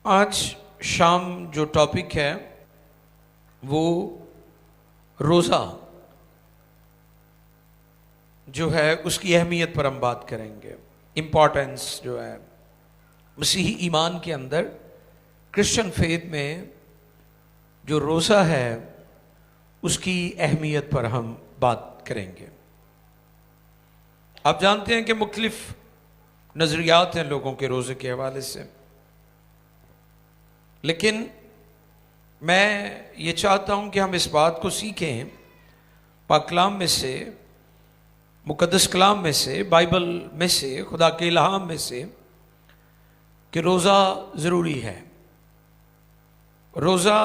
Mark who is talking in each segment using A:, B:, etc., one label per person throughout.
A: आज शाम जो टॉपिक है वो रोज़ा जो है उसकी अहमियत पर हम बात करेंगे। इम्पॉर्टेंस जो है मसीही ईमान के अंदर, क्रिश्चियन फेथ में जो रोज़ा है उसकी अहमियत पर हम बात करेंगे। आप जानते हैं कि मुख्तलिफ नज़रियात हैं लोगों के रोज़े के हवाले से, लेकिन मैं ये चाहता हूं कि हम इस बात को सीखें पाक कलाम में से, मुकद्दस कलाम में से, बाइबल में से, खुदा के इल्हाम में से कि रोज़ा ज़रूरी है। रोज़ा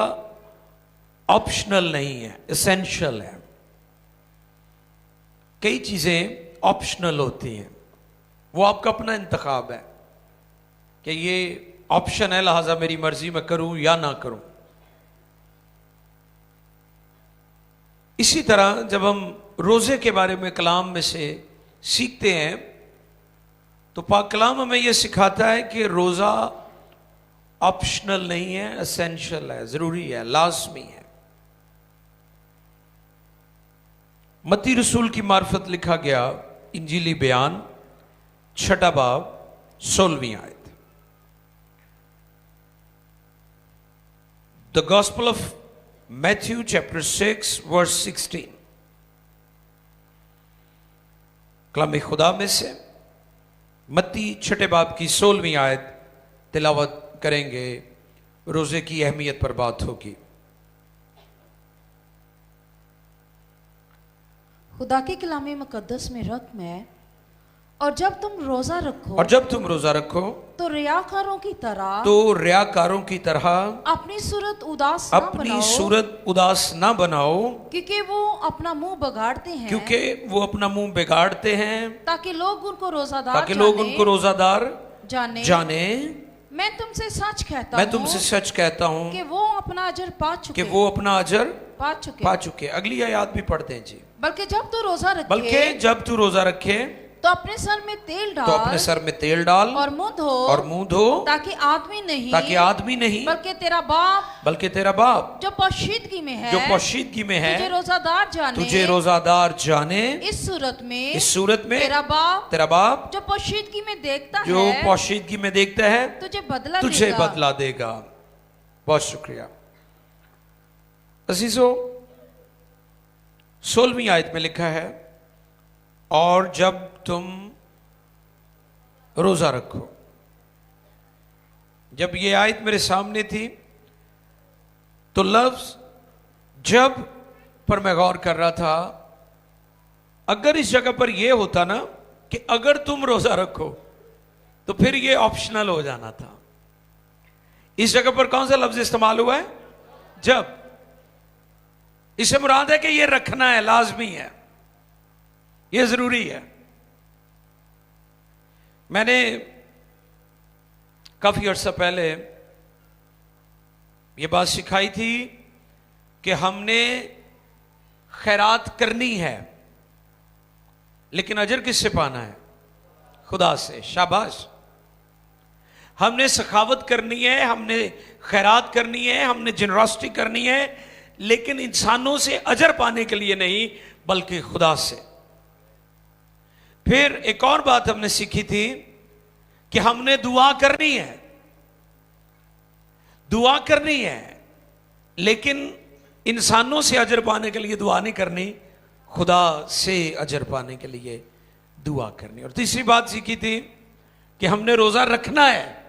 A: ऑप्शनल नहीं है, एसेंशियल है। कई चीज़ें ऑप्शनल होती हैं, वो आपका अपना इंतखाब है कि ये ऑप्शन है, लिहाजा मेरी मर्जी में करूं या ना करूं। इसी तरह जब हम रोजे के बारे में कलाम में से सीखते हैं तो पाक कलाम हमें यह सिखाता है कि रोजा ऑप्शनल नहीं है, एसेंशियल है, जरूरी है, लाजमी है। मत्ती रसूल की मार्फत लिखा गया इंजीली बयान 6 बाब 16वीं आयत। The Gospel of Matthew chapter 6 verse 16। कलाम खुदा में से मत्ती 6 बाब की 16वीं आयत तिलावत करेंगे। रोजे की अहमियत पर बात होगी।
B: खुदा के कलाम मुकद्दस में रकम है, और जब तुम रोजा रखो तो रियाकारों की तरह अपनी सूरत उदास ना बनाओ, क्योंकि वो अपना मुंह बिगाड़ते हैं, ताकि लोग उनको रोजादार जाने। मैं तुमसे सच कहता हूँ कि वो अपना अजर पा चुके। अगली आयत भी पढ़ते हैं जी। बल्कि जब तू रोजा रखे तो अपने सर में तेल डाल और मुंह धो, ताकि आदमी नहीं बल्कि तेरा बाप जो पोशीदगी में है तुझे रोजादार जाने। इस सूरत में तेरा बाप जो पोशीदगी में देखता है तुझे बदला देगा। बहुत शुक्रिया अजीजों। 16वीं आयत में लिखा है, और जब तुम रोजा रखो। जब ये आयत मेरे सामने थी तो लफ्ज जब पर मैं गौर कर रहा था। अगर इस जगह पर यह होता ना कि अगर तुम रोजा रखो, तो फिर यह ऑप्शनल हो जाना था। इस जगह पर कौन सा लफ्ज इस्तेमाल हुआ है? जब। इससे मुराद है कि यह रखना है, लाजमी है, यह जरूरी है। मैंने काफी अर्सा पहले यह बात सिखाई थी कि हमने खैरात करनी है, लेकिन अजर किससे पाना है? खुदा से। शाबाश। हमने सखावत करनी है, हमने खैरात करनी है, हमने जनरॉसिटी करनी है, लेकिन इंसानों से अजर पाने के लिए नहीं, बल्कि खुदा से। फिर एक और बात हमने सीखी थी कि हमने दुआ करनी है, लेकिन इंसानों से अजर पाने के लिए दुआ नहीं करनी, खुदा से अजर पाने के लिए दुआ करनी। और तीसरी बात सीखी थी कि हमने रोजा रखना है।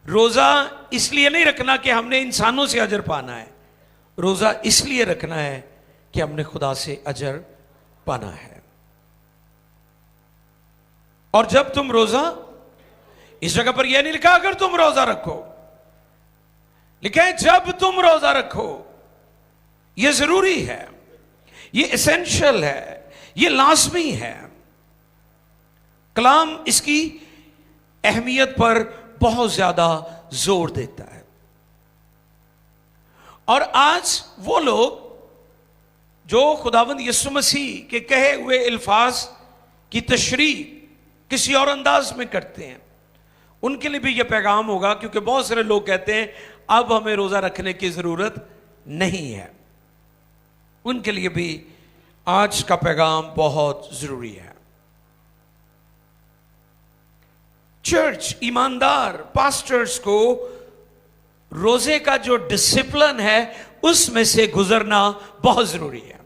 B: रोजा इसलिए नहीं रखना कि हमने इंसानों से अजर पाना है, रोजा इसलिए रखना है कि हमने खुदा से अजर पाना है। और जब तुम रोजा, इस जगह पर यह नहीं लिखा अगर तुम रोजा रखो, लिखा है जब तुम रोजा रखो। यह जरूरी है, यह एसेंशियल है, यह लाजमी है। कलाम इसकी अहमियत पर बहुत ज्यादा जोर देता है। और आज वो लोग जो खुदावंद यीशु मसीह के कहे हुए अल्फाज की तशरीह किसी और अंदाज में करते हैं,
A: उनके लिए भी यह पैगाम होगा, क्योंकि बहुत सारे लोग कहते हैं अब हमें रोजा रखने की जरूरत नहीं है। उनके लिए भी आज का पैगाम बहुत जरूरी है। चर्च, ईमानदार पास्टर्स को रोजे का जो डिसिप्लिन है उसमें से गुजरना बहुत जरूरी है।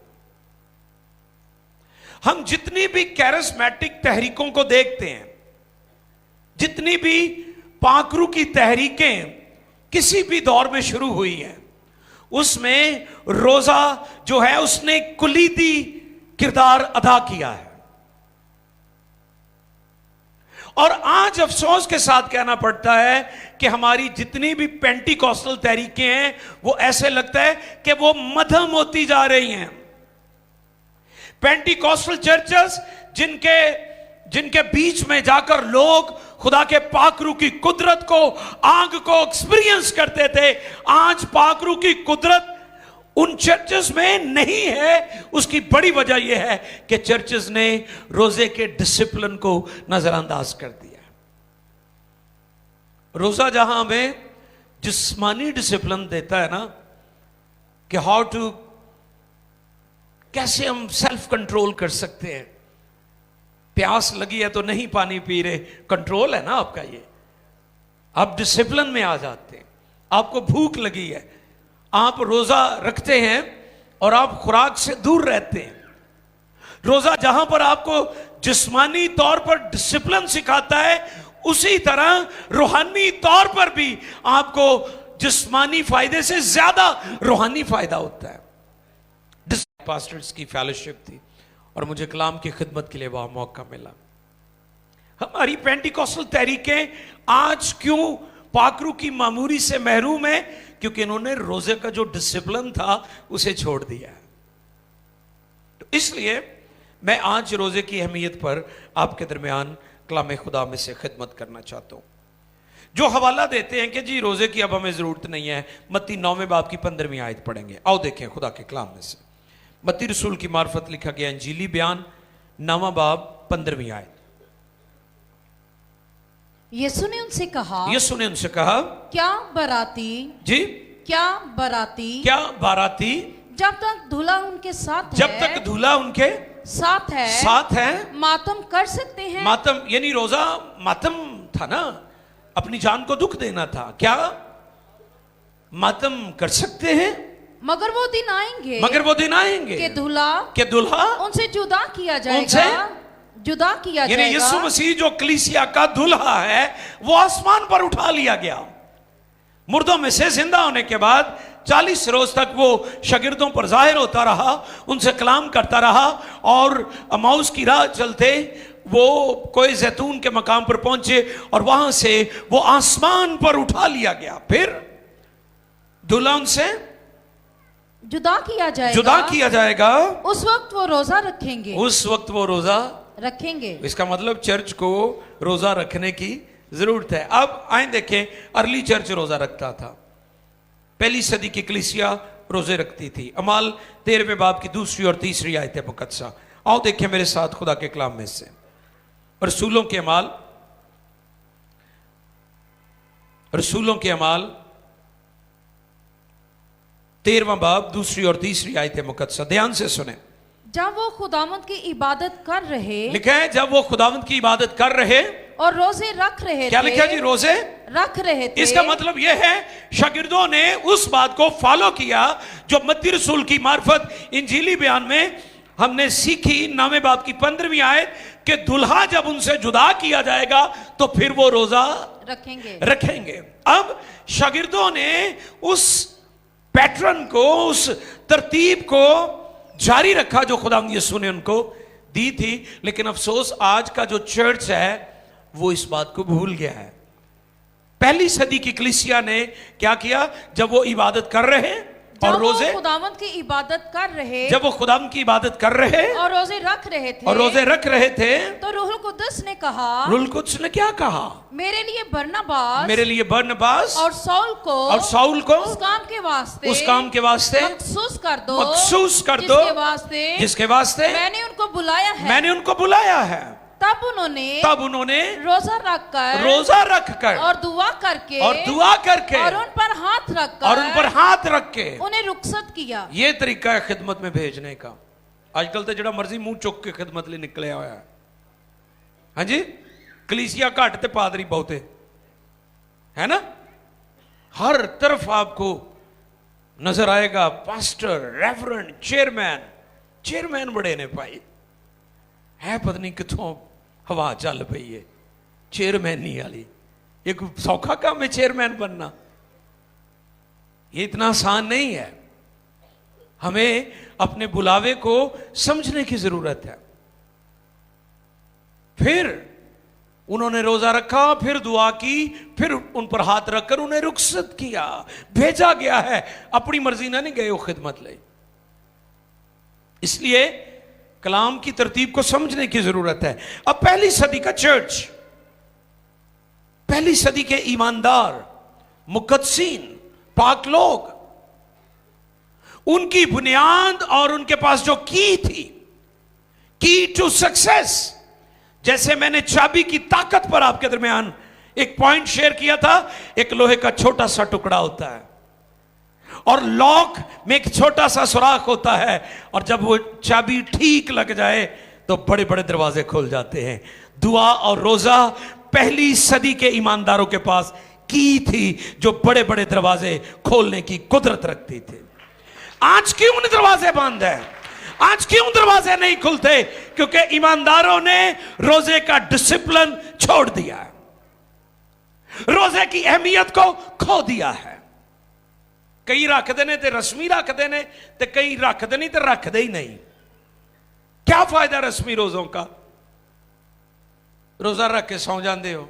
A: हम जितनी भी कैरिस्मेटिक तहरीकों को देखते हैं, जितनी भी पाकरू की तहरीकें किसी भी दौर में शुरू हुई हैं, उसमें रोजा जो है उसने कुलीदी किरदार अदा किया है। और आज अफसोस के साथ कहना पड़ता है कि हमारी जितनी भी पेंटिकॉस्टल तहरीकें हैं वो ऐसे लगता है कि वो मध्यम होती जा रही हैं। पेंटिकॉस्टल चर्चेस जिनके बीच में जाकर लोग खुदा के पाकरू की कुदरत को, आग को एक्सपीरियंस करते थे, आज पाकरू की कुदरत उन चर्चेस में नहीं है। उसकी बड़ी वजह यह है कि चर्चेस ने रोजे के डिसिप्लिन को नजरअंदाज कर दिया। रोजा जहां हमें जिस्मानी डिसिप्लिन देता है ना, कि हाउ टू, कैसे हम सेल्फ कंट्रोल कर सकते हैं। प्यास लगी है तो नहीं पानी पी रहे, कंट्रोल है ना आपका, ये आप डिसिप्लिन में आ जाते हैं। आपको भूख लगी है, आप रोजा रखते हैं और आप खुराक से दूर रहते हैं। रोजा जहां पर आपको जिस्मानी तौर पर डिसिप्लिन सिखाता है, उसी तरह रूहानी तौर पर भी आपको जिस्मानी फायदे से ज्यादा रूहानी फायदा होता है। पास्टर्स की फेलोशिप थी और मुझे कलाम की खिदमत के लिए वहां मौका मिला। हमारी पेंटिकॉस्टल तहरीकें आज क्यों पाकरू की मामूरी से महरूम है? क्योंकि इन्होंने रोजे का जो डिसिप्लिन था उसे छोड़ दिया है। तो इसलिए मैं आज रोजे की अहमियत पर आपके दरमियान कलाम खुदा में से खिदमत करना चाहता हूं। जो हवाला देते हैं कि जी रोजे की अब हमें जरूरत नहीं है, मत्ती 9वें बाब की 15वीं आयत पढ़ेंगे। आओ देखें खुदा के कलाम में से मत्ती रसूल की मार्फत लिखा गया इंजीली बयान 9वां बाब 15वीं आयत।
B: यीशु ने उनसे कहा, क्या बाराती जब तक दूल्हा उनके साथ है मातम कर सकते हैं।
A: मातम यानी रोजा मातम था ना, अपनी जान को दुख देना था। क्या मातम कर सकते हैं?
B: मगर वो दिन आएंगे कि
A: दूल्हा
B: उनसे जुदा किया जाएगा।
A: यानी यीशु मसीह जो कलीसिया का दूल्हा है वो आसमान पर उठा लिया गया। मुर्दों में से जिंदा होने के बाद 40 रोज तक वो शागिर्दों पर जाहिर होता रहा, उनसे कलाम करता रहा और अमाउस की राह चलते वो कोई जैतून के मकाम पर पहुंचे और वहां से वो आसमान पर उठा लिया गया। फिर दूल्हा उनसे
B: जुदा किया जाएगा। उस वक्त वो रोजा रखेंगे।
A: इसका मतलब चर्च को रोजा रखने की जरूरत है। अब आए देखें, अर्ली चर्च रोजा रखता था। पहली सदी की कलीसिया रोजे रखती थी। अमाल 13वें बाब की 2री और 3री आयत मुकद्दसा। आओ देखें मेरे साथ खुदा के कलाम में से रसूलों के अमाल 13वां बाब 2री और 3री आयत मुकद्दसा। ध्यान से सुने।
B: जब वो खुदावंद की इबादत कर रहे,
A: लिखा है जब वो खुदावंद की इबादत कर रहे
B: और रोजे रख रहे।
A: क्या लिखा जी? रोजे
B: रख रहे थे।
A: इसका मतलब यह है शागिर्दों ने उस बात को फॉलो किया जो मत्ती रसूल की मार्फत इंजीली बयान में हमने सीखी 9वें बाब की 15वीं आयत कि दुल्हा जब उनसे जुदा किया जाएगा तो फिर वो रोजा रखेंगे। अब शागिर्दों ने उस पैटर्न को, उस तरतीब को जारी रखा जो खुदावंद यीशु ने उनको दी थी। लेकिन अफसोस आज का जो चर्च है वो इस बात को भूल गया है। पहली सदी की कलीसिया ने क्या किया? जब वो इबादत कर रहे और रोजे
B: खुदावंद की इबादत कर रहे,
A: जब वो खुदावंद की इबादत कर रहे
B: और रोजे रख रहे थे तो रूहुल कुद्दस ने कहा,
A: रूहुल कुद्दस ने क्या कहा? मेरे लिए बरनबास और साउल को उस काम के वास्ते
B: मखसूस कर दो
A: जिसके वास्ते
B: मैंने उनको बुलाया है। तब उन्होंने रोजा रखकर और दुआ करके और उन पर हाथ रख के उन्हें रुखसत किया।
A: ये तरीका है खिदमत में भेजने का। आजकल तो जड़ा मर्जी मुंह चुक के खिदमत लिए निकले हुआ है। हाँ जी, कलीसिया घट ते पादरी बहुते है ना, हर तरफ आपको नजर आएगा पास्टर, रेवरेंड, चेयरमैन बड़े ने भाई, है पता नहीं कितों हवा चल पई है चेयरमैनी वाली। एक सौखा काम है चेयरमैन बनना, ये इतना आसान नहीं है। हमें अपने बुलावे को समझने की जरूरत है। फिर उन्होंने रोजा रखा, फिर दुआ की, फिर उन पर हाथ रखकर उन्हें रुखसत किया। भेजा गया है, अपनी मर्जी ना नहीं गए वो खिदमत ले। इसलिए कलाम की तरतीब को समझने की जरूरत है। अब पहली सदी का चर्च, पहली सदी के ईमानदार, मुकद्दसीन, पाक लोग, उनकी बुनियाद और उनके पास जो की थी, की टू सक्सेस, जैसे मैंने चाबी की ताकत पर आपके दरमियान एक पॉइंट शेयर किया था, एक लोहे का छोटा सा टुकड़ा होता है और लॉक में एक छोटा सा सुराख होता है, और जब वो चाबी ठीक लग जाए तो बड़े बड़े दरवाजे खुल जाते हैं। दुआ और रोजा पहली सदी के ईमानदारों के पास की थी जो बड़े बड़े दरवाजे खोलने की कुदरत रखती थी। आज क्यों दरवाजे बंद है? आज क्यों दरवाजे नहीं खुलते? क्योंकि ईमानदारों ने रोजे का डिसिप्लिन छोड़ दिया है, रोजे की अहमियत को खो दिया है। कई रखते ने ते रस्मी रखते ने, ते कई रखते नहीं ते रखते ही नहीं। क्या फायदा रस्मी रोजों का? रोजा रख के सौ जाते हो।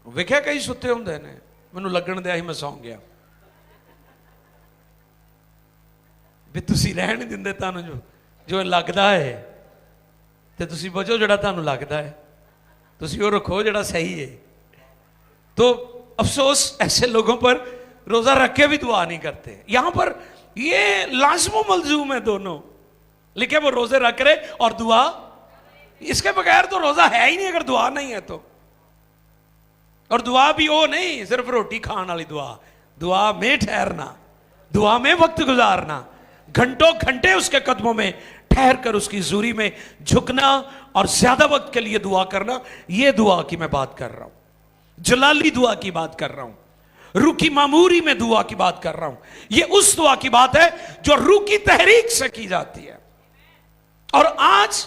A: वेख्या कई सुते होंगे ने, मैनू लगन दिया ही मैं सौ गया भी तुसी रहन नहीं दिंदे, तानू जो लगता है ते तुसी बचो जड़ा तानू लगता है, तुसी वो रखो जड़ा सही है। तो अफसोस ऐसे लोगों पर रोजा रख के भी दुआ नहीं करते। यहां पर ये लाजमो मलजूम है दोनों, लिखे वो रोजे रख रहे और दुआ, इसके बगैर तो रोजा है ही नहीं अगर दुआ नहीं है तो। और दुआ भी वो नहीं सिर्फ रोटी खाने वाली दुआ, दुआ में ठहरना, दुआ में वक्त गुजारना, घंटों घंटे उसके कदमों में ठहर कर उसकी ज़ूरी में झुकना और ज्यादा वक्त के लिए दुआ करना। यह दुआ की मैं बात कर रहा हूं, जलाली दुआ की बात कर रहा हूं, रूह की मामूरी में दुआ की बात कर रहा हूं। यह उस दुआ की बात है जो रूह की तहरीक से की जाती है। और आज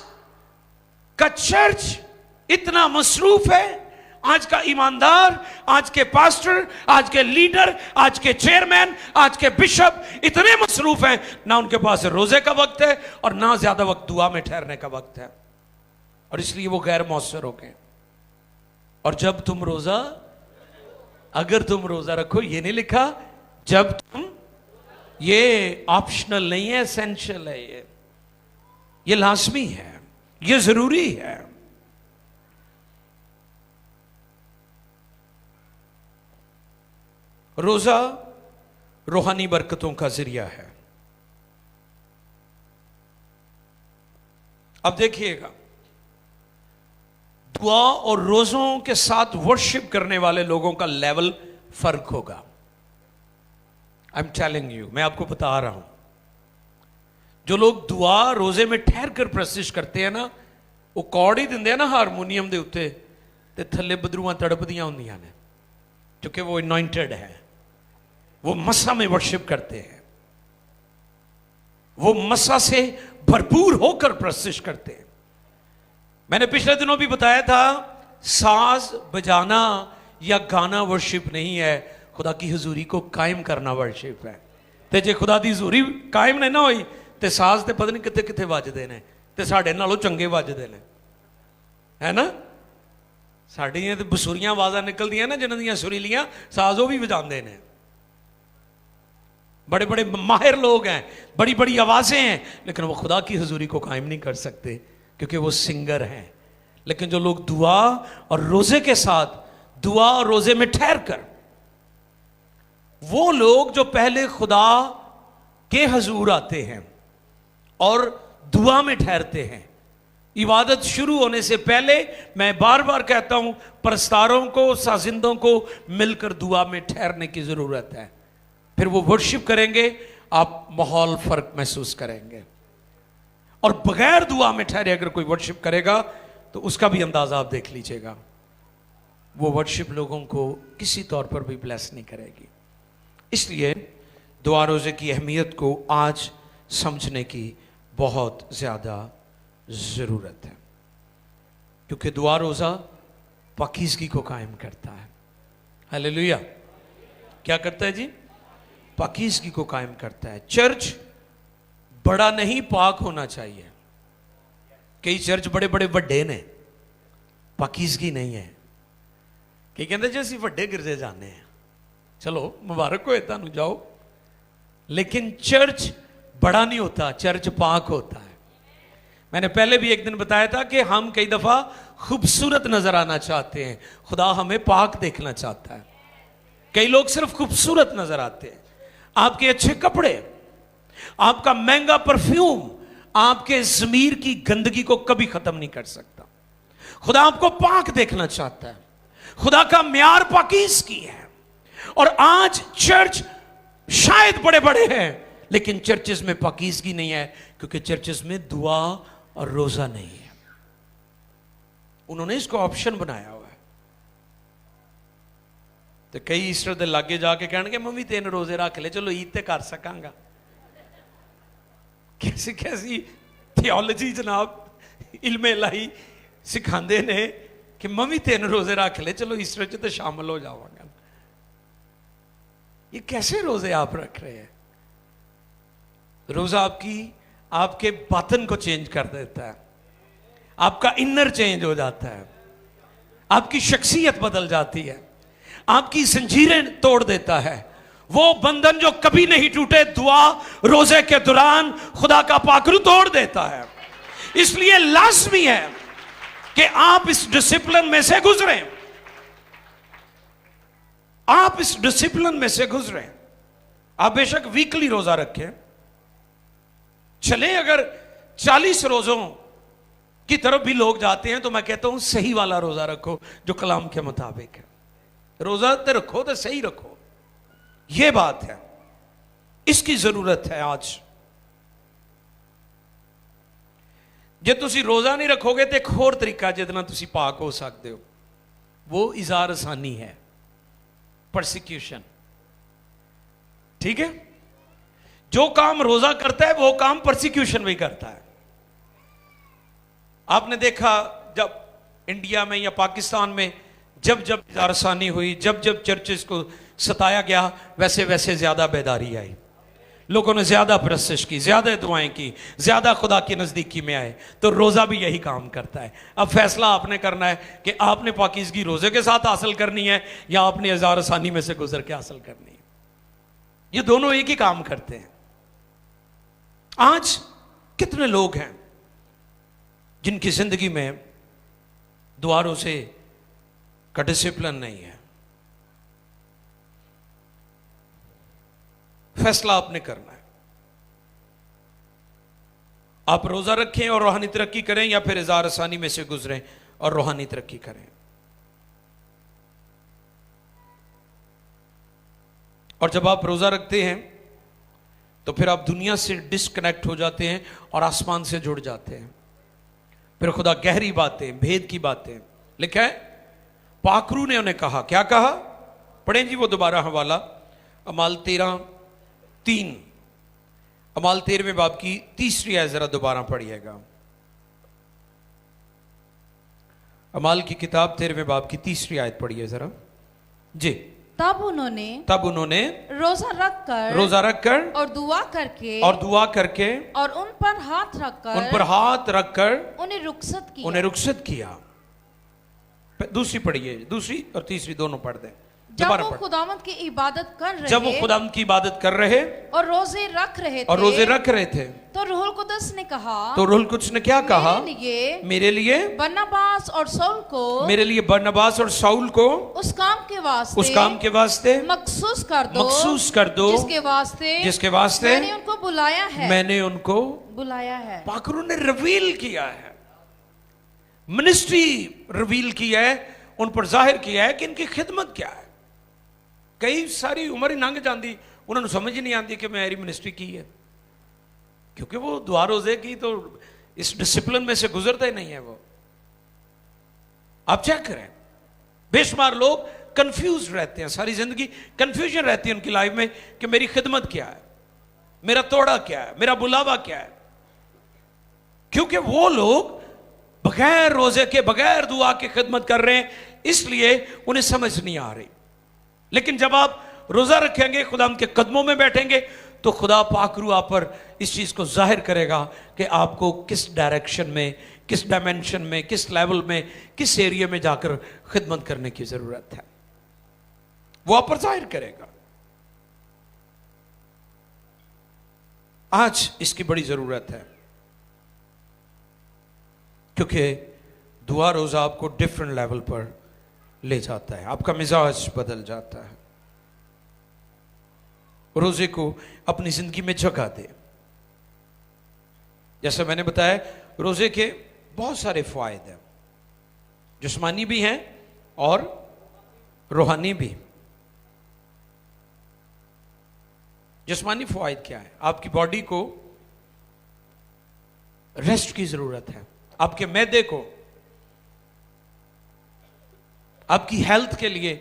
A: का चर्च इतना मसरूफ है, आज का ईमानदार, आज के पास्टर, आज के लीडर, आज के चेयरमैन, आज के बिशप इतने मसरूफ हैं, ना उनके पास रोजे का वक्त है और ना ज्यादा वक्त दुआ में ठहरने का वक्त है, और इसलिए वो गैर मौसर हो गए। और जब तुम रोजा, अगर तुम रोजा रखो, ये नहीं लिखा जब तुम, ये ऑप्शनल नहीं है, एसेंशियल है, ये लाजमी है, ये जरूरी है। रोजा रूहानी बरकतों का जरिया है। अब देखिएगा, दुआ और रोजों के साथ वर्शिप करने वाले लोगों का लेवल फर्क होगा। आई एम टेलिंग यू, मैं आपको बता रहा हूं। जो लोग दुआ रोजे में ठहर कर प्रशिश करते हैं ना, वो कॉर्ड ही दिंदे हैं ना हारमोनीयम के उत्ते, ते थल्ले बदरूआं तड़पदियां होंदियां ने, क्योंकि वो अनॉइंटेड है, वो मसा में वर्शिप करते हैं, वो मसा से भरपूर होकर प्रशिश करते हैं। मैंने पिछले दिनों भी बताया था, साज बजाना या गाना वर्शिप नहीं है, खुदा की हुजूरी को कायम करना वर्शिप है। ते जे खुदा दी हुजूरी कायम नहीं ना होई ते साज ते पता नहीं कितने कितने वजदे ने, ते साढ़े नालों चंगे वजदे ने, है ना। साड़ियां ते बसुरियां आवाज़ां निकलदियां ना, जिन्हां दियां सुरीलियां साज वो भी बजाते हैं। बड़े बड़े माहिर लोग हैं, बड़ी बड़ी आवाज़ें हैं, लेकिन वो खुदा की हुजूरी को कायम नहीं कर सकते क्योंकि वो सिंगर हैं। लेकिन जो लोग दुआ और रोजे के साथ, दुआ और रोजे में ठहर कर, वो लोग जो पहले खुदा के हुजूर आते हैं और दुआ में ठहरते हैं, इबादत शुरू होने से पहले मैं बार बार कहता हूं, परस्तारों को, साजिंदों को मिलकर दुआ में ठहरने की जरूरत है। फिर वो वर्शिप करेंगे, आप माहौल फर्क महसूस करेंगे। और बगैर दुआ में ठहरे अगर कोई वर्शिप करेगा तो उसका भी अंदाजा आप देख लीजिएगा, वो वर्शिप लोगों को किसी तौर पर भी ब्लेस नहीं करेगी। इसलिए दुआ रोजे की अहमियत को आज समझने की बहुत ज्यादा जरूरत है, क्योंकि दुआ रोजा पाकीज़गी को कायम करता है। हालेलुया। क्या करता है जी? पाकीज़गी को कायम करता है। चर्च बड़ा नहीं, पाक होना चाहिए। कई चर्च बड़े बड़े ਵੱਡੇ ने, पाकीज़गी नहीं है। कई कहते जी ਅਸੀਂ ਵੱਡੇ गिरजे जाने हैं, चलो मुबारक होए ਤੁਹਾਨੂੰ, जाओ, लेकिन चर्च बड़ा नहीं होता, चर्च पाक होता है। मैंने पहले भी एक दिन बताया था कि हम कई दफा खूबसूरत नजर आना चाहते हैं, खुदा हमें पाक देखना चाहता है। कई लोग सिर्फ खूबसूरत नजर आते हैं। आपके अच्छे कपड़े, आपका महंगा परफ्यूम आपके ज़मीर की गंदगी को कभी खत्म नहीं कर सकता। खुदा आपको पाक देखना चाहता है। खुदा का म्यार पाकीज़गी है। और आज चर्च शायद बड़े बड़े हैं, लेकिन चर्चेस में पाकीज़गी नहीं है, क्योंकि चर्चेस में दुआ और रोजा नहीं है। उन्होंने इसको ऑप्शन बनाया हुआ है। तो कई ईस्टर दे लागे जाके कहणगे मैं भी 3 रोजे रख ले, चलो ईद ते कर सकांगा। कैसी कैसी थियोलॉजी जनाब इल्मे लाई सिखांदे ने कि मैं भी 3 रोजे रख ले, चलो ईस्टर च तो शामिल हो जावांगा। ये कैसे रोजे आप रख रहे हैं? रोजा आपके बातन को चेंज कर देता है, आपका इनर चेंज हो जाता है, आपकी शख्सियत बदल जाती है, आपकी जंजीरें तोड़ देता है। वो बंधन जो कभी नहीं टूटे, दुआ रोजे के दौरान खुदा का पाकरू तोड़ देता है। इसलिए लाजमी है कि आप इस डिसिप्लिन में से गुजरें, आप इस डिसिप्लिन में से गुजरें। आप बेशक वीकली रोजा रखें, चले अगर 40 रोजों की तरफ भी लोग जाते हैं तो मैं कहता हूं सही वाला रोजा रखो जो कलाम के मुताबिक है। रोजा तो रखो तो सही रखो, यह बात है, इसकी जरूरत है आज। जे तुसी रोजा नहीं रखोगे तो एक होर तरीका जितना तुसी पाक हो सकते हो, वो इज़ार आसानी है, परसिक्यूशन। ठीक है? जो काम रोजा करता है वो काम परसिक्यूशन भी करता है। आपने देखा जब इंडिया में या पाकिस्तान में जब जब आसानी हुई, जब जब चर्चेस को सताया गया, वैसे वैसे ज्यादा बेदारी आई, लोगों ने ज्यादा परस्तिश की, ज्यादा दुआएं की, ज्यादा खुदा की नजदीकी में आए। तो रोजा भी यही काम करता है। अब फैसला आपने करना है कि आपने पाकीज़गी रोजे के साथ हासिल करनी है या आपने इज़ार आसानी में से गुजर के हासिल करनी है। ये दोनों एक ही काम करते हैं। आज कितने लोग हैं जिनकी जिंदगी में दुआ रोजे का डिसिप्लिन नहीं है? फैसला आपने करना है। आप रोजा रखें और रूहानी तरक्की करें, या फिर इज़ार आसानी में से गुजरें और रूहानी तरक्की करें। और जब आप रोजा रखते हैं तो फिर आप दुनिया से डिस्कनेक्ट हो जाते हैं और आसमान से जुड़ जाते हैं। फिर खुदा गहरी बातें, भेद की बातें, लिखा है पाकरू ने उन्हें कहा, क्या कहा? पढ़ें जी वो दोबारा हवाला, अमाल 13:3, अमाल 13वें बाब की 3री आयत जरा दोबारा पढ़िएगा। अमाल की किताब 13वें बाब की 3री आयत पढ़िए जरा जी।
B: तब उन्होंने रोजा रखकर और दुआ करके और उन पर हाथ रखकर उन्हें रुखसत किया।
A: दूसरी पढ़िए, दूसरी और तीसरी दोनों पढ़ दें।
B: जब वो खुदावंद की इबादत कर रहे
A: और
B: रोजे रख रहे थे तो रूहुल कुदस ने क्या कहा?
A: मेरे लिए
B: बरनबास और
A: शाऊल को
B: उस काम के वास्ते मखसूस कर दो
A: जिसके वास्ते
B: मैंने उनको बुलाया है।
A: पाकरू ने रिवील किया है। मिनिस्ट्री रिवील की है, उन पर जाहिर किया है कि इनकी खिदमत क्या है। कई सारी उम्र ही लंघ जाती, उन्होंने समझ ही नहीं आती कि मेरी मिनिस्ट्री की है, क्योंकि वो दुआ रोजे की तो इस डिसिप्लिन में से गुजरता ही नहीं है वो। आप चेक करें, बेशुमार लोग कंफ्यूज रहते हैं, सारी जिंदगी कंफ्यूजन रहती है उनकी लाइफ में कि मेरी खिदमत क्या है, मेरा तोड़ा क्या है, मेरा बुलावा क्या है, क्योंकि वो लोग बगैर रोजे के, बगैर दुआ की खिदमत कर रहे हैं, इसलिए उन्हें समझ नहीं आ रही। लेकिन जब आप रोजा रखेंगे, खुदा उनके कदमों में बैठेंगे, तो खुदा पाकरू आप पर इस चीज को जाहिर करेगा कि आपको किस डायरेक्शन में, किस डायमेंशन में, किस लेवल में, किस एरिया में जाकर खिदमत करने की जरूरत है, वो आप पर जाहिर करेगा। आज इसकी बड़ी जरूरत है, क्योंकि दुआ रोजा आपको डिफरेंट लेवल पर ले जाता है, आपका मिजाज बदल जाता है। रोजे को अपनी जिंदगी में जगह दे। जैसा मैंने बताया, रोजे के बहुत सारे फायदे हैं, जिस्मानी भी हैं और रूहानी भी। जिस्मानी फायदे क्या है? आपकी बॉडी को रेस्ट की जरूरत है, आपके मैदे को, आपकी हेल्थ के लिए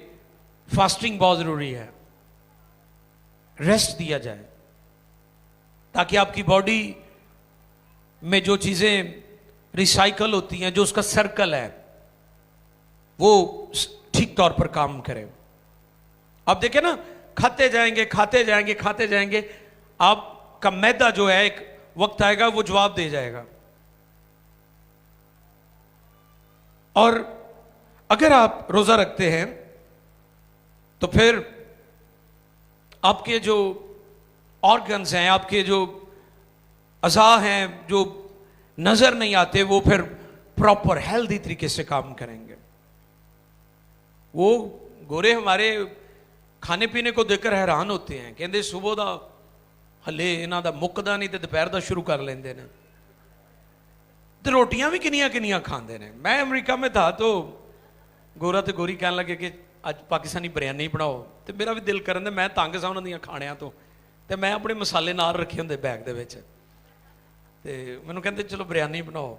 A: फास्टिंग बहुत जरूरी है, रेस्ट दिया जाए, ताकि आपकी बॉडी में जो चीजें रिसाइकल होती हैं, जो उसका सर्कल है, वो ठीक तौर पर काम करे। आप देखें ना, खाते जाएंगे खाते जाएंगे खाते जाएंगे, आपका मैदा जो है एक वक्त आएगा वो जवाब दे जाएगा। और अगर आप रोजा रखते हैं तो फिर आपके जो ऑर्गन्स हैं, आपके जो अज़ा हैं, जो नजर नहीं आते, वो फिर प्रॉपर हेल्दी तरीके से काम करेंगे। वो गोरे हमारे खाने पीने को देखकर हैरान होते हैं, कहते सुबह का हले इन्हों का मुकदा नहीं तो दोपहर का शुरू कर लेंगे ने, तो रोटियां भी किनिया किनिया खाते हैं। मैं अमेरिका में था तो गोरा तो गोरी कहने लगे कि आज पाकिस्तानी बिरयानी बनाओ, तो मेरा भी दिल करन दे, मैं तंग सा उन्होंने खाणियां तो मैं अपने मसाले नाल रखे होंगे बैग दे विच, ते मैनूं कहंदे चलो बिरयानी बनाओ।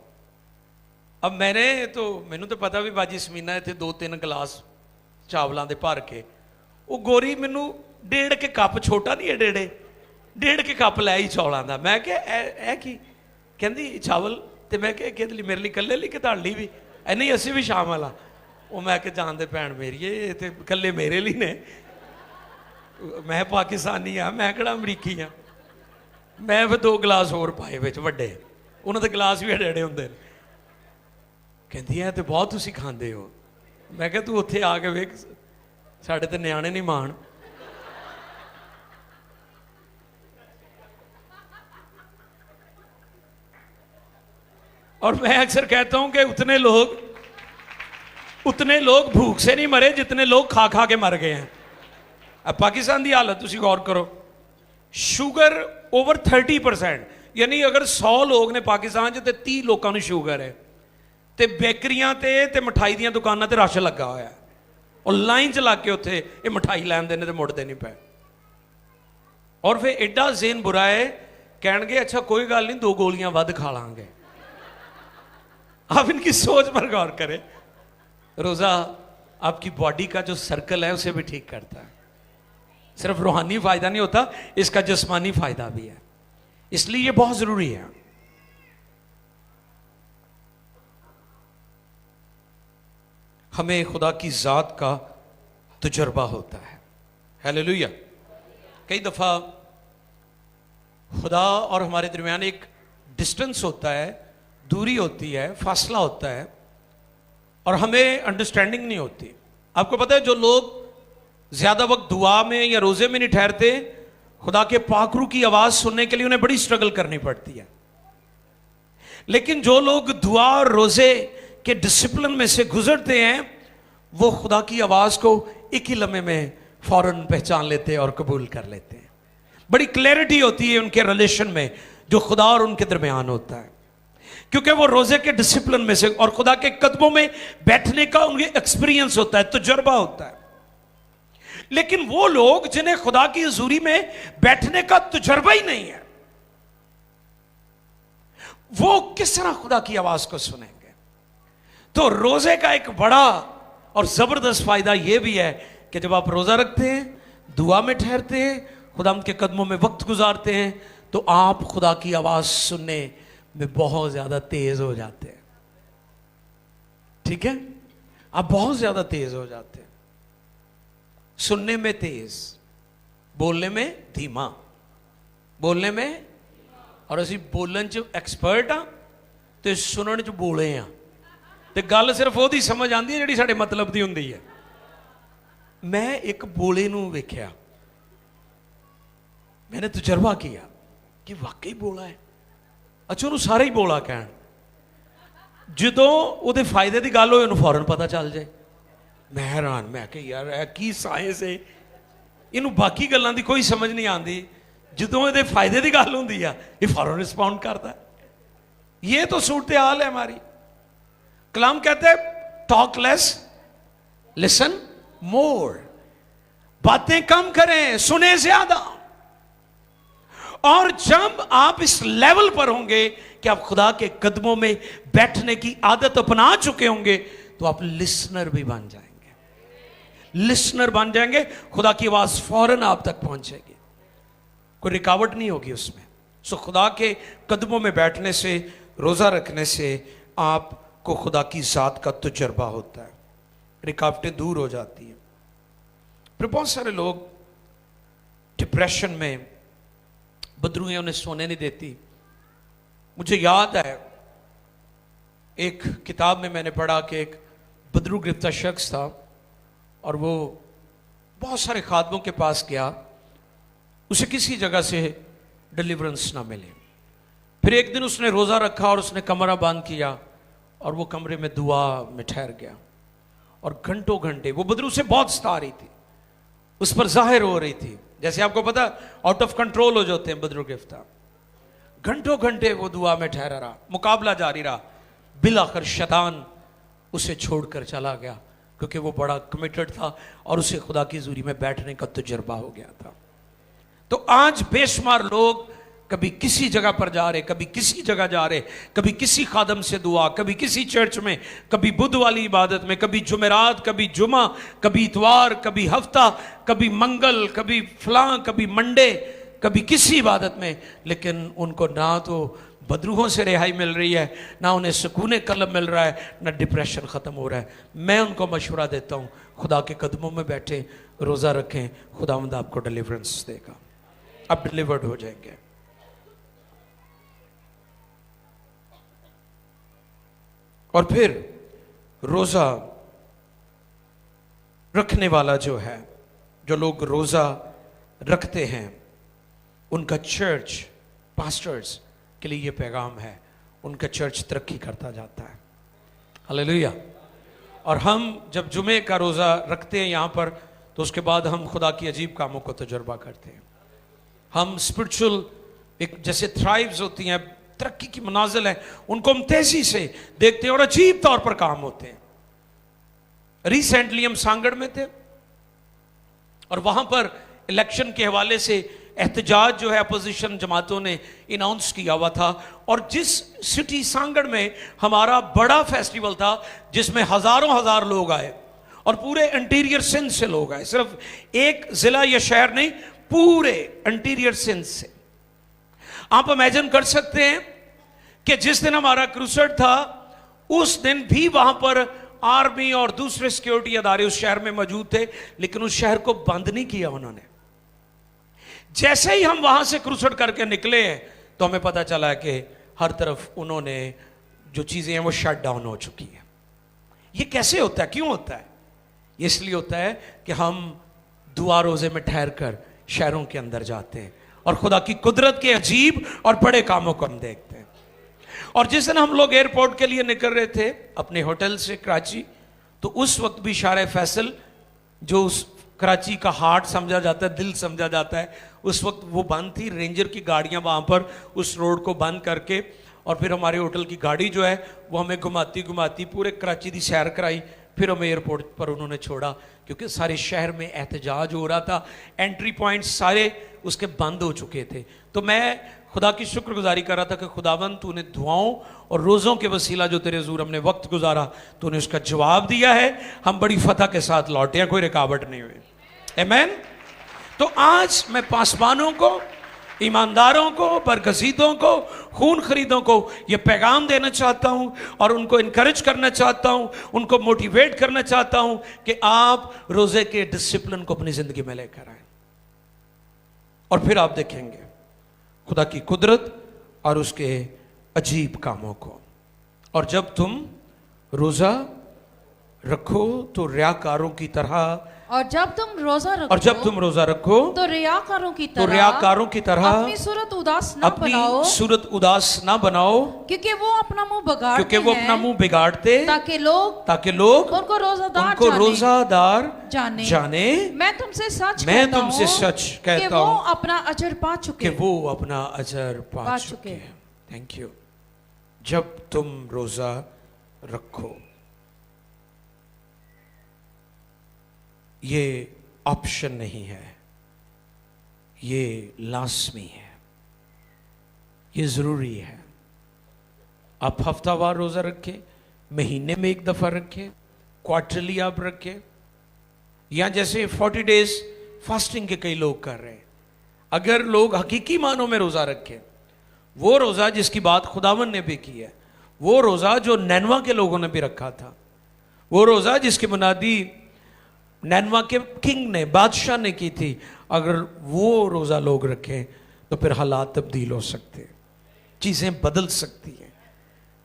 A: अब मैनूं तो पता भी बाजी समीना इत्थे 2-3 गिलास चावलों के भर के, वो गोरी मैनूं 1.5 के कप, छोटा नहीं है 1.5 के कप लै ही चौलों का। मैं क्या है कि कहती चावल, तो मैं क्या कि मेरे लिए कल्ले लिए कि तुहाडे लिए भी? नहीं असीं भी शामिल आ। वो मैं कि जानते भैन मेरी ये तो कल्ले मेरे लिए ने, मैं पाकिस्तानी हाँ, मैं किहड़ा अमरीकी हाँ। मैं फिर 2 गिलास होर पाए विच वड्डे, उन्होंने गिलास भी एडे एडे होंदे। कहंदी है तो बहुत तुसीं खांदे हो। मैं क्या तू उत्थे आके वेख, साडे ते न्याणे नहीं मान। और मैं अक्सर कहता हूं कि उतने लोग भूख से नहीं मरे जितने लोग खा खा के मर गए हैं। अब पाकिस्तान की हालत तुसीं गौर करो, शुगर ओवर 30%, यानी अगर 100 लोग ने पाकिस्तान च, 30 लोगों को शुगर है, तो बेकरियां ते मिठाई दी दुकानों ते रश लगा होया है, और लाइन च लग के उत्थे ये मिठाई लैंदे ने ते मुड़दे नहीं पे। और फिर एडा ज़ेन बुरा है, कहणगे अच्छा कोई गल नहीं 2 गोलियां वध खा लांगे। आप इनकी सोच पर गौर करें। रोजा आपकी बॉडी का जो सर्कल है उसे भी ठीक करता है। सिर्फ रूहानी फायदा नहीं होता, इसका जिस्मानी फायदा भी है, इसलिए ये बहुत जरूरी है। हमें खुदा की जात का तजुर्बा होता है। हालेलुया। कई दफा खुदा और हमारे दरमियान एक डिस्टेंस होता है, दूरी होती है, फासला होता है, और हमें अंडरस्टैंडिंग नहीं होती। आपको पता है जो लोग ज्यादा वक्त दुआ में या रोजे में नहीं ठहरते, खुदा के पाकरू की आवाज सुनने के लिए उन्हें बड़ी स्ट्रगल करनी पड़ती है। लेकिन जो लोग दुआ और रोजे के डिसिप्लिन में से गुजरते हैं, वो खुदा की आवाज को एक ही लम्हे में फौरन पहचान लेते हैं और कबूल कर लेते हैं। बड़ी क्लैरिटी होती है उनके रिलेशन में जो खुदा और उनके दरमियान होता है। क्योंकि वो रोजे के डिसिप्लिन में से और खुदा के कदमों में बैठने का उनके एक्सपीरियंस होता है, तजुर्बा होता है। लेकिन वो लोग जिन्हें खुदा की हुजूरी में बैठने का तजुर्बा ही नहीं है, वो किस तरह खुदा की आवाज को सुनेंगे? तो रोजे का एक बड़ा और जबरदस्त फायदा यह भी है कि जब आप रोजा रखते हैं, दुआ में ठहरते हैं, खुदा के कदमों में वक्त गुजारते हैं, तो आप खुदा की आवाज सुनने में बहुत ज्यादा तेज हो जाते हैं। ठीक है, आप बहुत ज्यादा तेज हो जाते हैं, सुनने में तेज, बोलने में धीमा, बोलने में, और ਅਸੀਂ बोलन च एक्सपर्ट हाँ तो सुनने च बोले हाँ, तो गल सिर्फ ਉਹਦੀ समझ आती है ਜਿਹੜੀ ਸਾਡੇ मतलब ਦੀ ਹੁੰਦੀ है। मैं एक बोले ਨੂੰ ਵੇਖਿਆ, मैंने तजुर्बा किया कि वाकई बोला है। अच्छा ਉਹਨੂੰ सारे ही बोला ਕਹਿਣ, ਜਦੋਂ ਉਹਦੇ फायदे की गल ਹੋਏ ਉਹਨੂੰ फौरन पता चल जाए। मैं हैरान, मैं कि यार ਇਹ ਕੀ ਸਾਇੰਸ है, ਇਹਨੂੰ बाकी गल्लां दी कोई समझ नहीं आती, ਜਦੋਂ ਇਹਦੇ फायदे की गल होंदी आ ये फौरन रिस्पॉन्ड करता है। ये तो सूरत हाल है हमारी। कलाम कहते हैं टॉक लेस लिसन मोर, बातें कम करें सुने ज्यादा। और जब आप इस लेवल पर होंगे कि आप खुदा के कदमों में बैठने की आदत अपना चुके होंगे, तो आप लिसनर भी बन जाएंगे, लिसनर बन जाएंगे। खुदा की आवाज फौरन आप तक पहुंचेगी, कोई रुकावट नहीं होगी उसमें। सो खुदा के कदमों में बैठने से, रोजा रखने से आपको खुदा की जात का तजुर्बा होता है, रुकावटें दूर हो जाती हैं। फिर बहुत सारे लोग डिप्रेशन में, बदरूएं उन्हें सोने नहीं देती। मुझे याद है एक किताब में मैंने पढ़ा कि एक बदरू गिरफ्तार शख्स था और वो बहुत सारे खादमों के पास गया, उसे किसी जगह से डिलीवरेंस ना मिले। फिर एक दिन उसने रोज़ा रखा और उसने कमरा बंद किया और वो कमरे में दुआ में ठहर गया और घंटों घंटे वो बदरू से बहुत सता रही थी, उस पर जाहिर हो रही थी। जैसे आपको पता आउट ऑफ कंट्रोल हो जाते हैं बदरू गिरफ्तार। घंटों घंटे वो दुआ में ठहरा रहा, मुकाबला जारी रहा। बिलाखिर शैतान उसे छोड़कर चला गया क्योंकि वो बड़ा कमिटेड था और उसे खुदा की हुजूरी में बैठने का तजुर्बा हो गया था। तो आज बेशुमार लोग कभी किसी जगह पर जा रहे, कभी किसी जगह जा रहे, कभी किसी खादम से दुआ, कभी किसी चर्च में, कभी बुध वाली इबादत में, कभी जुमेरात, कभी जुमा, कभी इतवार, कभी हफ्ता, कभी मंगल, कभी फलां, कभी मंडे, कभी किसी इबादत में। लेकिन उनको ना तो बदरूहों से रिहाई मिल रही है, ना उन्हें सुकून कल्ब मिल रहा है, ना डिप्रेशन ख़त्म हो रहा है। मैं उनको मशवरा देता हूँ, खुदा के कदमों में बैठें, रोज़ा रखें, खुदावंद आपको डिलीवरेंस देगा, आप डिलीवर्ड हो जाएंगे। और फिर रोज़ा रखने वाला जो है, जो लोग रोज़ा रखते हैं, उनका चर्च, पास्टर्स के लिए ये पैगाम है, उनका चर्च तरक्की करता जाता है। हालेलुया। और हम जब जुमे का रोज़ा रखते हैं यहाँ पर, तो उसके बाद हम खुदा की अजीब कामों को तजुर्बा करते हैं। हम स्पिरिचुअल एक जैसे थ्राइव्स होती हैं, तरक्की की मनाजिल है, उनको हम तेजी से देखते हैं और अजीब तौर पर काम होते हैं। रिसेंटली हम सांगड़ में थे और वहां पर इलेक्शन के हवाले से एहतजाज जो है अपोजिशन जमातों ने अनाउंस किया हुआ था, और जिस सिटी सांगड़ में हमारा बड़ा फेस्टिवल था जिसमें हजारों हजार लोग आए और पूरे इंटीरियर सिंध से लोग आए, सिर्फ एक जिला या शहर नहीं, पूरे इंटीरियर सिंध से। आप इमेजिन कर सकते हैं कि जिस दिन हमारा क्रूसेड था उस दिन भी वहां पर आर्मी और दूसरे सिक्योरिटी अदारे उस शहर में मौजूद थे, लेकिन उस शहर को बंद नहीं किया उन्होंने। जैसे ही हम वहां से क्रूसेड करके निकले हैं तो हमें पता चला है कि हर तरफ उन्होंने जो चीजें हैं वो शट डाउन हो चुकी हैं। ये कैसे होता है, क्यों होता है? ये इसलिए होता है कि हम दुआ रोजे में ठहर कर शहरों के अंदर जाते हैं और खुदा की कुदरत के अजीब और बड़े कामों को हम देखते हैं। और जिस दिन हम लोग एयरपोर्ट के लिए निकल रहे थे अपने होटल से कराची, तो उस वक्त भी शारे फैसल, जो उस कराची का हार्ट समझा जाता है, दिल समझा जाता है, उस वक्त वो बंद थी। रेंजर की गाड़ियां वहां पर उस रोड को बंद करके और फिर हमारे होटल की गाड़ी जो है वो हमें घुमाती घुमाती पूरे कराची की सैर कराई, फिर हमें एयरपोर्ट पर उन्होंने छोड़ा, क्योंकि सारे शहर में एहतजाज हो रहा था, एंट्री पॉइंट्स सारे उसके बंद हो चुके थे। तो मैं खुदा की शुक्रगुजारी कर रहा था कि खुदावंद तूने दुआओं और रोज़ों के वसीला जो तेरे हुजूर हमने वक्त गुजारा, तूने उसका जवाब दिया है, हम बड़ी फतह के साथ लौटे हैं, कोई रुकावट नहीं हुई। आमीन। तो आज मैं पासबानों को, ईमानदारों को, बरगजीदों को, खून खरीदों को यह पैगाम देना चाहता हूं और उनको इनकरेज करना चाहता हूं, उनको मोटिवेट करना चाहता हूं कि आप रोजे के डिसिप्लिन को अपनी जिंदगी में लेकर आए और फिर आप देखेंगे खुदा की कुदरत और उसके अजीब कामों को। और जब तुम रोजा रखो तो रियाकारों की तरह,
B: और जब तुम रोजा रखो
A: तो
B: रियाकारों की तरह अपनी सूरत
A: उदास ना बनाओ,
B: क्योंकि वो अपना मुंह
A: बिगाड़ते
B: ताकि लोग उनको
A: रोजादार जाने।
B: मैं तुमसे सच
A: कहता हूँ
B: अपना अजर पा चुके।
A: Thank you. जब तुम रोजा रखो, ये ऑप्शन नहीं है, ये लाजमी है, ये जरूरी है। आप हफ्तावार रोजा रखें, महीने में एक दफा रखें, क्वार्टरली आप रखें, या जैसे 40 डेज फास्टिंग के कई लोग कर रहे हैं। अगर लोग हकीकी मानों में रोजा रखें, वो रोजा जिसकी बात खुदावन ने भी की है, वो रोजा जो नैनवा के लोगों ने भी रखा था, वो रोजा जिसकी बुनियादी नैनवा के किंग ने, बादशाह ने की थी, अगर वो रोजा लोग रखें तो फिर हालात तब्दील हो सकते हैं, चीजें बदल सकती हैं,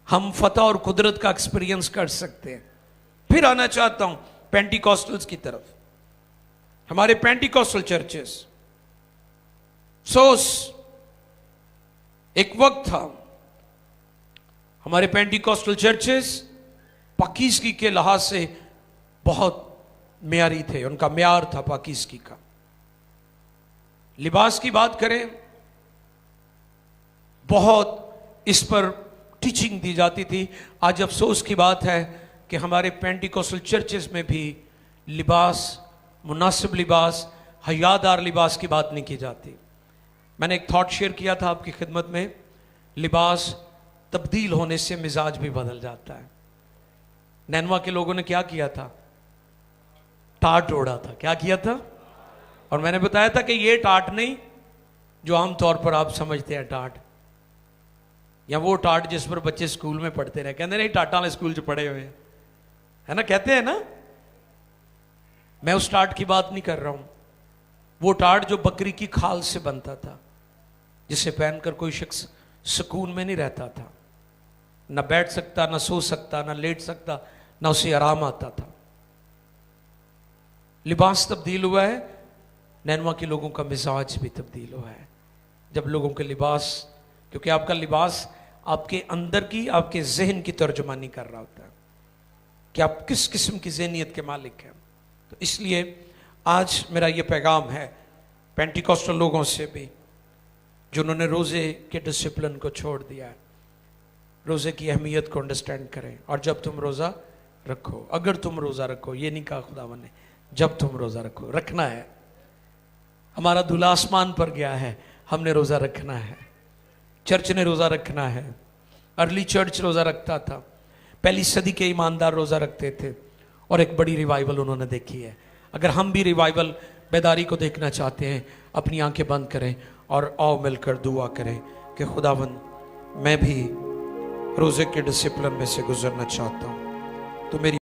A: हम फतह और कुदरत का एक्सपीरियंस कर सकते हैं। फिर आना चाहता हूं पेंटिकॉस्टल्स की तरफ। हमारे पेंटिकॉस्टल चर्चेस, सोस एक वक्त था हमारे पेंटिकॉस्टल चर्चेस पाकीज़गी के लिहाज से बहुत म्यारी थे, उनका म्यार था पाकीज़गी का। लिबास की बात करें, बहुत इस पर टीचिंग दी जाती थी। आज अफसोस की बात है कि हमारे पेंटिकॉस्टल चर्चेस में भी लिबास, मुनासिब लिबास, हयादार लिबास की बात नहीं की जाती। मैंने एक थॉट शेयर किया था आपकी खिदमत में, लिबास तब्दील होने से मिजाज भी बदल जाता है। नैनवा के लोगों ने क्या किया था? टाट ओढ़ा था। क्या किया था? और मैंने बताया था कि ये टाट नहीं जो आमतौर पर आप समझते हैं टाट, या वो टाट जिस पर बच्चे स्कूल में पढ़ते रहे, कहते नहीं टाटा वाले स्कूल से पढ़े हुए हैं, है ना, कहते हैं ना। मैं उस टाट की बात नहीं कर रहा हूं। वो टाट जो बकरी की खाल से बनता था, जिसे पहनकर कोई शख्स सुकून में नहीं रहता था, ना बैठ सकता, ना सो सकता, ना लेट सकता, ना उसे आराम आता था। लिबास तब्दील हुआ है, नैनवा के लोगों का मिजाज भी तब्दील हुआ है। जब लोगों के लिबास, क्योंकि आपका लिबास आपके अंदर की, आपके जहन की तर्जुमानी कर रहा होता है कि आप किस किस्म की ज़हनियत के मालिक हैं। तो इसलिए आज मेरा ये पैगाम है पेंटिकॉस्टल लोगों से भी, जिन्होंने रोज़े के डिसिप्लिन को छोड़ दिया है, रोज़े की अहमियत को अंडरस्टैंड करें। और जब तुम रोज़ा रखो, अगर तुम रोज़ा रखो, ये नहीं कहा खुदावन ने, जब तुम रोज़ा रखो, रखना है। हमारा दूल्हा आसमान पर गया है, हमने रोज़ा रखना है। चर्च ने रोज़ा रखना है। अर्ली चर्च रोज़ा रखता था, पहली सदी के ईमानदार रोज़ा रखते थे और एक बड़ी रिवाइवल उन्होंने देखी है। अगर हम भी रिवाइवल, बेदारी को देखना चाहते हैं, अपनी आंखें बंद करें और आओ मिलकर दुआ करें कि खुदावंद, मैं भी रोज़े के डिसिप्लिन में से गुजरना चाहता हूँ, तो मेरी